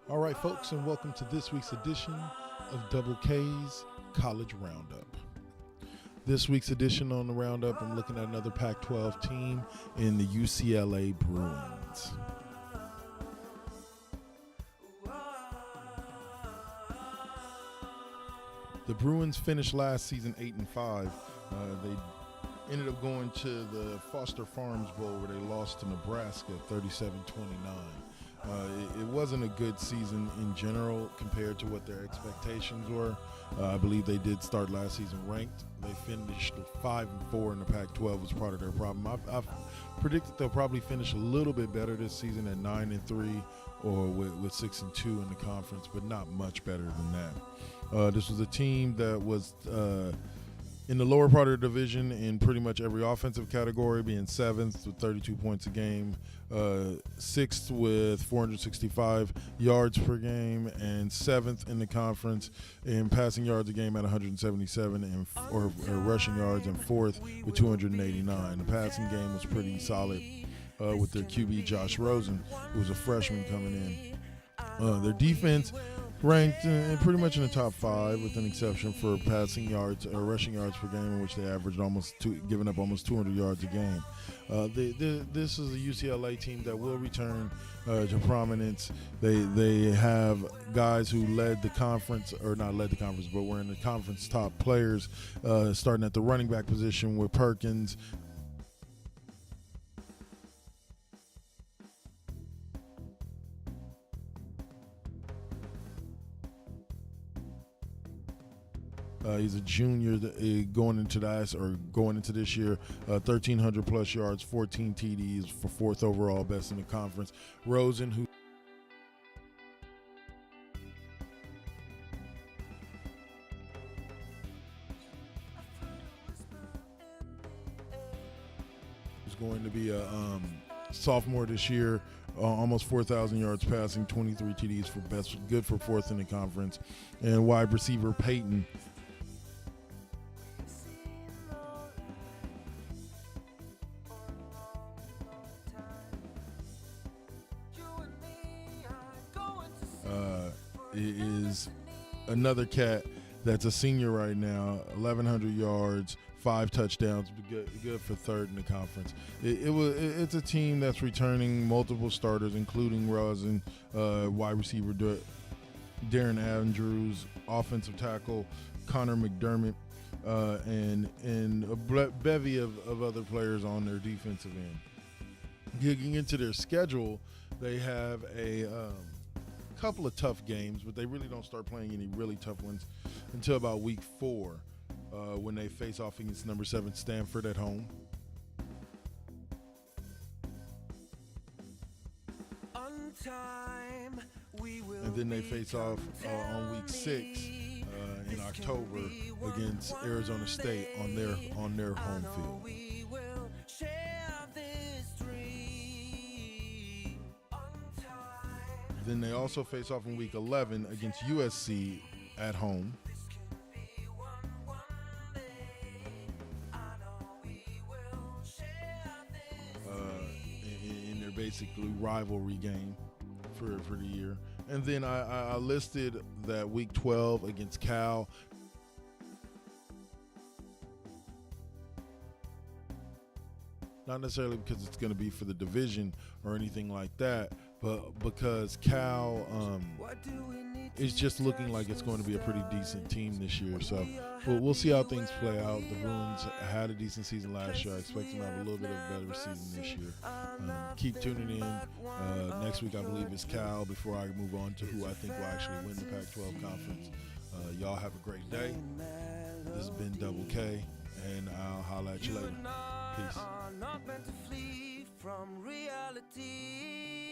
All right, folks, and welcome to this week's edition of Double K's College Roundup. This week's edition on the Roundup, I'm looking at another Pac-12 team in the UCLA Bruins. The Bruins finished last season 8-5. They ended up going to the Foster Farms Bowl where they lost to Nebraska 37-29. It wasn't a good season in general compared to what their expectations were. I believe they did start last season ranked. They finished 5-4 in the Pac-12 was part of their problem. I've predicted they'll probably finish a little bit better this season at 9-3 or with 6-2 in the conference, but not much better than that. This was a team that was in the lower part of the division in pretty much every offensive category, being 7th with 32 points a game, 6th with 465 yards per game, and 7th in the conference in passing yards a game at 177 or rushing yards, and 4th with 289. The passing game was pretty solid with their QB Josh Rosen, who was a freshman coming in. Their defense ranked pretty much in the top 5, with an exception for passing yards or rushing yards per game, in which they averaged giving up almost 200 yards a game. This is a UCLA team that will return to prominence. They have guys who led the conference, or not led the conference, but were in the conference top players, starting at the running back position with Perkins. He's a junior going into this year, 1,300 plus yards, 14 TDs for 4th overall, best in the conference. Rosen, who is going to be a sophomore this year, almost 4,000 yards passing, 23 TDs for best, good for 4th in the conference. And wide receiver Peyton, is another cat that's a senior right now, 1,100 yards, 5 touchdowns, good for 3rd in the conference. It's a team that's returning multiple starters, including Rosen, wide receiver Darren Andrews, offensive tackle Connor McDermott, and a bevy of other players on their defensive end. Getting into their schedule, they have a couple of tough games, but they really don't start playing any really tough ones until about week 4, when they face off against number 7 Stanford at home. And then they face off on week 6 in October against Arizona State on their home field. Then they also face off in week 11 against USC at home. In their basically rivalry game for the year. And then I listed that week 12 against Cal. Not necessarily because it's going to be for the division or anything like that, but because Cal is just looking like it's going to be a pretty decent team this year. So we'll see how things play out. The Bruins had a decent season last year. I expect them to have a little bit of a better season this year. Keep tuning in. Next week, I believe, is Cal before I move on to who I think will actually win the Pac-12 conference. Y'all have a great day. This has been Double K, and I'll holla at you later. Peace. Not meant to flee from reality.